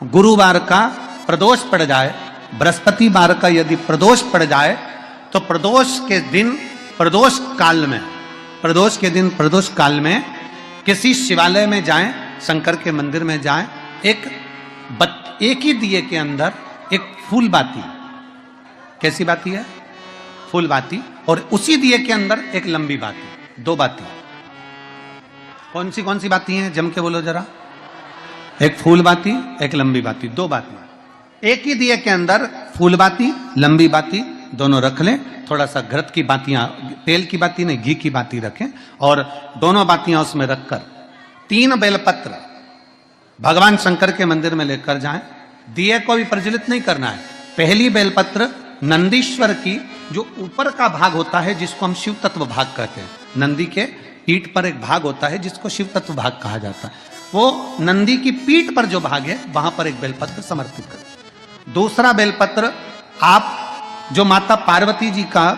गुरुवार का प्रदोष पड़ जाए, बृहस्पतिवार का यदि प्रदोष पड़ जाए तो प्रदोष के दिन प्रदोष काल में किसी शिवालय में जाएं, शंकर के मंदिर में जाएं, एक ही दिए के अंदर एक फूल बाती, कैसी बाती है? फूल बाती, और उसी दिए के अंदर एक लंबी बाती, दो बाती। कौन सी बाती हैं? जम के बोलो जरा। एक फूल बाती, एक लंबी बाती, दो बाती। एक ही दिए के अंदर फूल बाती, लंबी बाती दोनों रख लें। थोड़ा सा घृत की बातियां, तेल की बाती नहीं, घी की बाती रखें, और दोनों बातियां उसमें रखकर 3 बेलपत्र भगवान शंकर के मंदिर में लेकर जाएं। दिए को भी प्रज्वलित नहीं करना है। पहली बेलपत्र नंदीश्वर की, जो ऊपर का भाग होता है जिसको हम शिव तत्व भाग कहते हैं, नंदी के पीठ पर एक भाग होता है जिसको शिव तत्व भाग कहा जाता है, वो नंदी की पीठ पर जो भाग है वहां पर एक बेलपत्र समर्पित करें। दूसरा बेलपत्र आप जो माता पार्वती जी का,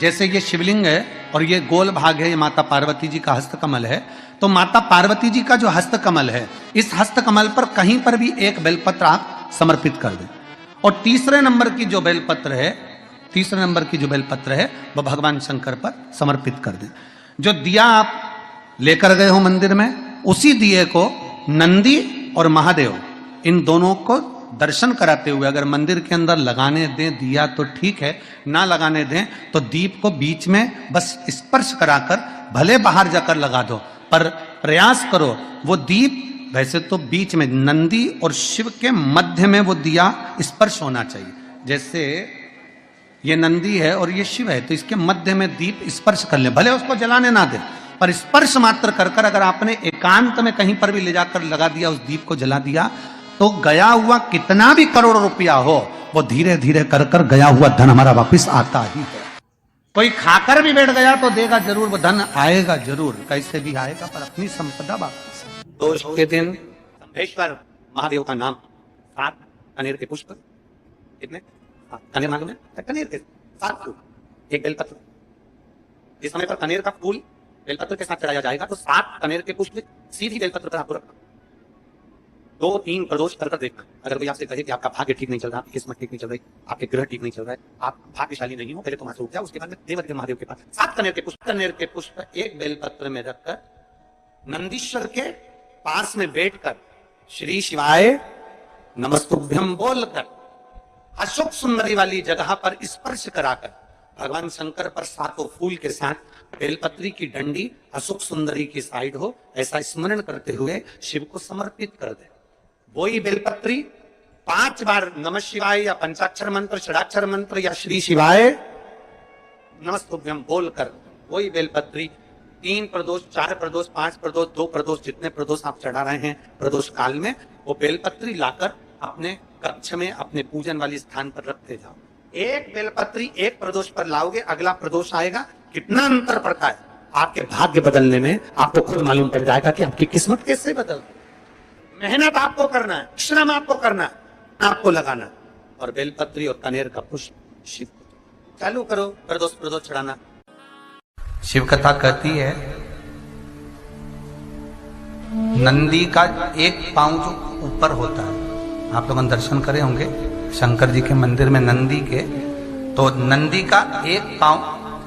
जैसे ये शिवलिंग है और ये गोल भाग है, ये माता पार्वती जी का हस्तकमल है, तो माता पार्वती जी का जो हस्तकमल है, इस हस्तकमल पर कहीं पर भी एक बेलपत्र आप समर्पित कर दें। और तीसरे नंबर की जो बेलपत्र है वह भगवान शंकर पर समर्पित कर दें। जो दिया आप लेकर गए हो मंदिर में, उसी दिए को नंदी और महादेव इन दोनों को दर्शन कराते हुए अगर मंदिर के अंदर लगाने दें दिया तो ठीक है, ना लगाने दें तो दीप को बीच में बस स्पर्श कराकर भले बाहर जाकर लगा दो, पर प्रयास करो वो दीप, वैसे तो बीच में नंदी और शिव के मध्य में वो दिया स्पर्श होना चाहिए। जैसे ये नंदी है और ये शिव है, तो इसके मध्य में दीप स्पर्श कर ले, भले उसको जलाने ना दे, पर स्पर्श मात्र कर कर अगर आपने एकांत में कहीं पर भी ले जाकर लगा दिया, उस दीप को जला दिया, तो गया हुआ कितना भी करोड़ रुपया हो, वो धीरे धीरे कर कर गया हुआ धन हमारा वापिस आता ही है। कोई खाकर भी बैठ गया तो देगा जरूर, वो धन आएगा जरूर, कैसे भी आएगा, पर अपनी संपदा वापिस। दोष के दिन संभेश्वर महादेव का नाम 7 कनेर के पुष्प, कितने? कनेर मालूम है? कनेर के 7 फूल, एक बेलपत्र। जिस समय पर कनेर का फूल बेलपत्र के साथ चढ़ाया जाएगा तो 7 कनेर के पुष्प सीधी बेलपत्र पर आपको रखना। 2-3 प्रदोष कर देखना। अगर कोई आपसे कहे कि आपका भाग्य ठीक नहीं चल रहा, आपकी किस्मत ठीक नहीं चल रही, आपके ग्रह ठीक नहीं चल रहा है, आप भाग्यशाली नहीं हो, पहले तो वहां से उठ जाओ, उसके बाद में देवदेव महादेव के पास 7 कनेर के पुष्प एक बेलपत्र में रखकर नंदीश्वर के पास में बैठकर श्री शिवाय नमस्तुभ्यम बोलकर अशोक सुंदरी वाली जगह पर स्पर्श कराकर भगवान शंकर पर 7 फूल के साथ बेलपत्री की डंडी अशोक सुंदरी की साइड हो, ऐसा स्मरण करते हुए शिव को समर्पित कर दे। वही बेलपत्री 5 बार नमः शिवाय या पंचाक्षर मंत्र, षडाक्षर मंत्र या श्री शिवाय नमस्तुभ्यम बोलकर वही बेलपत्री 3 प्रदोष, 4 प्रदोष, 5 प्रदोष, 2 प्रदोष, जितने प्रदोष आप चढ़ा रहे हैं प्रदोष काल में, वो बेलपत्री लाकर अपने कक्ष में अपने पूजन वाली स्थान पर रखते जाओ। एक बेलपत्री एक प्रदोष पर लाओगे, अगला प्रदोष आएगा, कितना अंतर पड़ता है आपके भाग्य बदलने में, आपको खुद मालूम पड़ जाएगा कि आपकी किस्मत कैसे बदल। मेहनत आपको करना है, श्रम आपको करना है, आपको लगाना, और बेलपत्री और कनेर का पुष्प शिव चालू करो प्रदोष चढ़ाना। शिव कथा कहती है नंदी का एक पांव जो ऊपर होता है, आप लोगों ने दर्शन करे होंगे शंकर जी के मंदिर में नंदी के, तो नंदी का एक पांव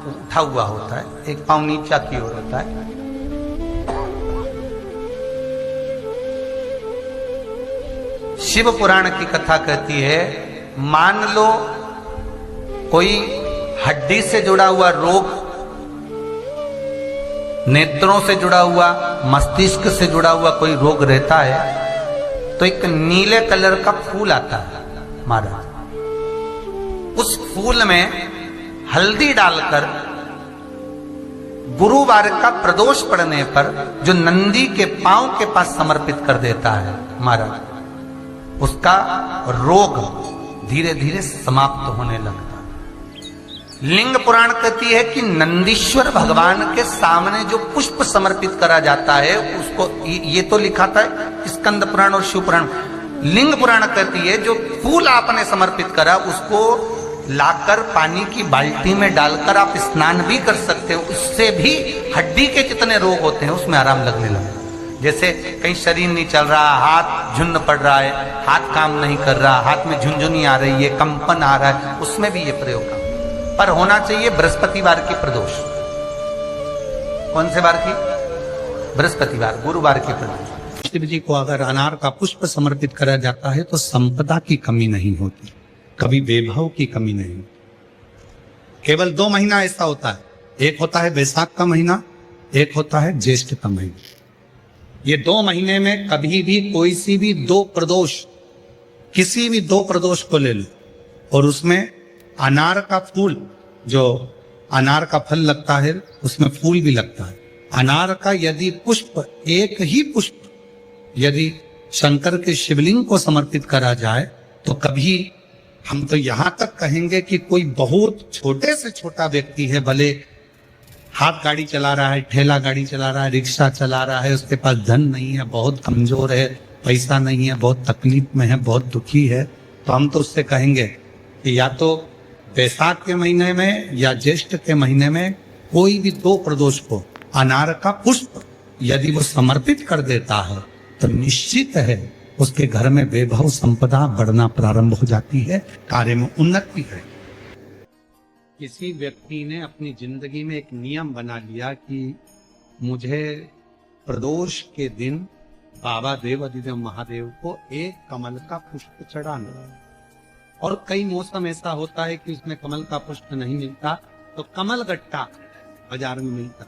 उठा हुआ होता है, एक पांव नीचा की ओर होता है। शिव पुराण की कथा कहती है, मान लो कोई हड्डी से जुड़ा हुआ रोग, नेत्रों से जुड़ा हुआ, मस्तिष्क से जुड़ा हुआ कोई रोग रहता है, तो एक नीले कलर का फूल आता है महाराज, उस फूल में हल्दी डालकर गुरुवार का प्रदोष पड़ने पर जो नंदी के पांव के पास समर्पित कर देता है महाराज, उसका रोग धीरे धीरे समाप्त होने लगता है। लिंग पुराण कहती है कि नंदीश्वर भगवान के सामने जो पुष्प समर्पित करा जाता है उसको, ये तो लिखा था स्कंद पुराण और शिव पुराण, लिंग पुराण कहती है जो फूल आपने समर्पित करा उसको लाकर पानी की बाल्टी में डालकर आप स्नान भी कर सकते हो, उससे भी हड्डी के जितने रोग होते हैं उसमें आराम लगने लगा। जैसे कहीं शरीर नहीं चल रहा, हाथ झुन्न पड़ रहा है, हाथ काम नहीं कर रहा, हाथ में झुनझुनी आ रही है, कंपन आ रहा है, उसमें भी ये प्रयोग का पर होना चाहिए बृहस्पतिवार की प्रदोष। कौन से बार की? बृहस्पतिवार, गुरुवार की प्रदोष। शिव जी को अगर अनार का पुष्प समर्पित करा जाता है तो संपदा की कमी नहीं होती, कभी वैभव की कमी नहीं होती। केवल 2 महीना ऐसा होता है, एक होता है वैशाख का महीना, एक होता है ज्येष्ठ का महीना। ये 2 महीने में कभी भी कोई सी भी 2 प्रदोष, किसी भी 2 प्रदोष को ले लो और उसमें अनार का फूल, जो अनार का फल लगता है उसमें फूल भी लगता है, अनार का यदि पुष्प, एक ही पुष्प यदि शंकर के शिवलिंग को समर्पित करा जाए तो कभी, हम तो यहां तक कहेंगे कि कोई बहुत छोटे से छोटा व्यक्ति है, भले हाथ गाड़ी चला रहा है, ठेला गाड़ी चला रहा है, रिक्शा चला रहा है, उसके पास धन नहीं है, बहुत कमजोर है, पैसा नहीं है, बहुत तकलीफ में है, बहुत दुखी है, तो हम तो उससे कहेंगे कि या तो वैशाख के महीने में या ज्येष्ठ के महीने में कोई भी 2 प्रदोष को अनार का पुष्प यदि वो समर्पित कर देता है तो निश्चित है उसके घर में वैभव संपदा बढ़ना प्रारंभ हो जाती है, कार्य में उन्नति है। किसी व्यक्ति ने अपनी जिंदगी में एक नियम बना लिया कि मुझे प्रदोष के दिन बाबा देवाधिदेव महादेव को एक कमल का पुष्प चढ़ाना। और कई मौसम ऐसा होता है कि उसमें कमल का पुष्प नहीं मिलता तो कमल गट्टा बाजार में मिलता,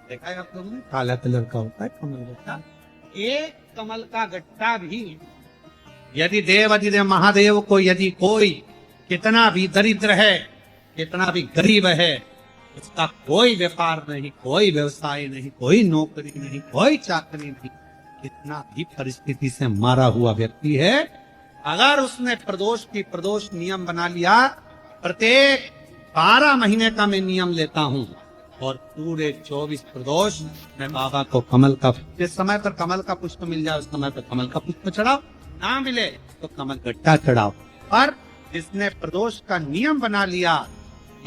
देखा है आप लोगों ने, काला कलर का होता है कमल गट्टा। एक कमल का गट्टा भी यदि देवाधिदेव महादेव को, यदि कोई कितना भी दरिद्र है, कितना भी गरीब है, उसका कोई व्यापार नहीं, कोई व्यवसाय नहीं, कोई नौकरी नहीं, कोई चाकरी नहीं, कितना भी परिस्थिति से मारा हुआ व्यक्ति है, अगर उसने प्रदोष नियम बना लिया, प्रत्येक 12 महीने का मैं नियम लेता हूं और पूरे 24 प्रदोष मैं बाबा को कमल का, जिस समय पर कमल का पुष्प मिल जाए उस समय पर कमल का पुष्प चढ़ाओ, ना मिले तो कमल गट्टा चढ़ाओ। पर जिसने प्रदोष का नियम बना लिया,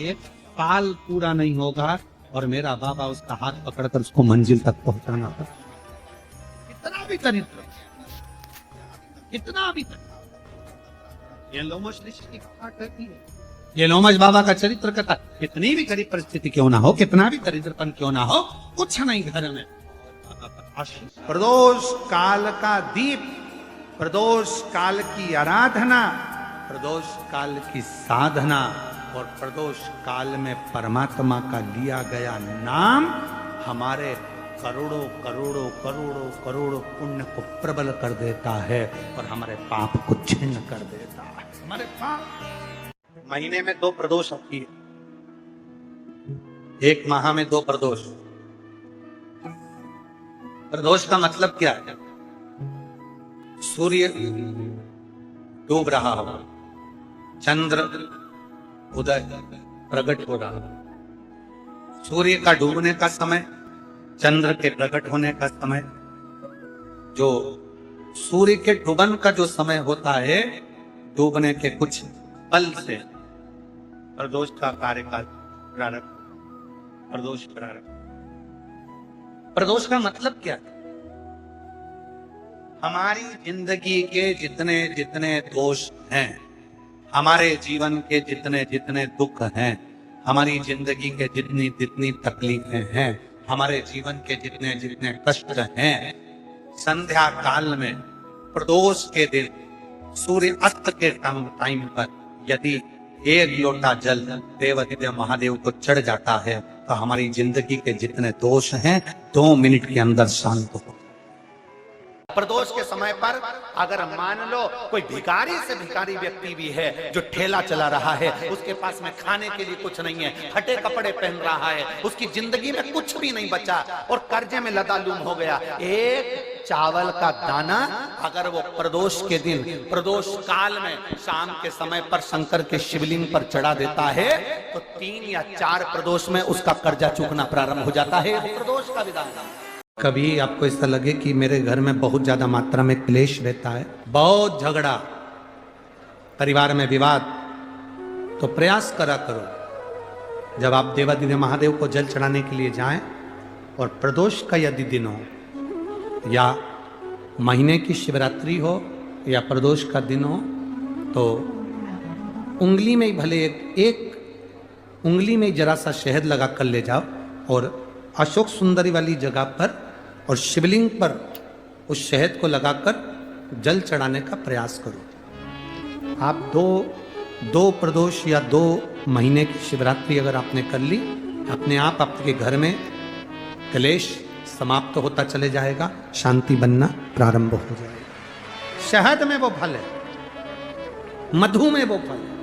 एक साल पूरा नहीं होगा और मेरा बाबा उसका हाथ पकड़कर उसको मंजिल तक पहुंचाना था। कितना भी दरिद्र, कितना भी दरिद्र। ये लोमश ऋषि की कथा कहती है, ये लोमश बाबा का चरित्र कथा, कितनी भी गरीब परिस्थिति क्यों ना हो, कितना भी दरिद्रपन क्यों ना हो, कुछ नहीं घर में, प्रदोष काल का दीप, प्रदोष काल की आराधना, प्रदोष काल की साधना और प्रदोष काल में परमात्मा का लिया गया नाम हमारे करोड़ों करोड़ों करोड़ों करोड़ों पुण्य को प्रबल कर देता है और हमारे पाप को छिन्न कर देता है। हमारे पाप, महीने में 2 प्रदोष होती है, एक माह में 2 प्रदोष। प्रदोष का मतलब क्या है? सूर्य डूब रहा हो, चंद्र उदय प्रकट हो रहा, सूर्य का डूबने का समय, चंद्र के प्रकट होने का समय, जो सूर्य के डूबन का जो समय होता है, डूबने के कुछ पल से प्रदोष का कार्यकाल प्रारंभ, प्रदोष प्रारंभ। प्रदोष का मतलब क्या है? हमारी जिंदगी के जितने जितने दोष हैं, हमारे जीवन के जितने जितने दुख हैं, हमारी जिंदगी के जितनी जितनी तकलीफें हैं, हमारे जीवन के जितने जितने कष्ट हैं, संध्या काल में प्रदोष के दिन सूर्य अस्त के टाइम पर यदि 1 लोटा जल देवाधिदेव महादेव को चढ़ जाता है तो हमारी जिंदगी के जितने दोष हैं 2 मिनट के अंदर शांत हो। प्रदोष के समय पर अगर मान लो कोई भिखारी से भिखारी व्यक्ति भी है जो ठेला चला रहा है, उसके पास में खाने के लिए कुछ नहीं है, फटे कपड़े पहन रहा है, उसकी जिंदगी में कुछ भी नहीं बचा और कर्जे में लदालूम हो गया, एक चावल का दाना अगर वो प्रदोष के दिन, प्रदोष काल में शाम के समय पर शंकर के शिवलिंग पर चढ़ा देता है तो 3 या 4 प्रदोष में उसका कर्जा चूकना प्रारंभ हो जाता है। प्रदोष का विधान। कभी आपको ऐसा लगे कि मेरे घर में बहुत ज्यादा मात्रा में क्लेश रहता है, बहुत झगड़ा, परिवार में विवाद, तो प्रयास करा करो जब आप देवाधिदेव महादेव को जल चढ़ाने के लिए जाएं और प्रदोष का यदि दिन हो, या महीने की शिवरात्रि हो या प्रदोष का दिन हो, तो उंगली में ही भले एक उंगली में ही जरा सा शहद लगा कर ले जाओ और अशोक सुंदरी वाली जगह पर और शिवलिंग पर उस शहद को लगाकर जल चढ़ाने का प्रयास करो। आप दो प्रदोष या 2 महीने की शिवरात्रि अगर आपने कर ली, अपने आप आपके घर में क्लेश समाप्त होता चले जाएगा, शांति बनना प्रारंभ हो जाएगा। शहद में वो फल है, मधु में वो फल है।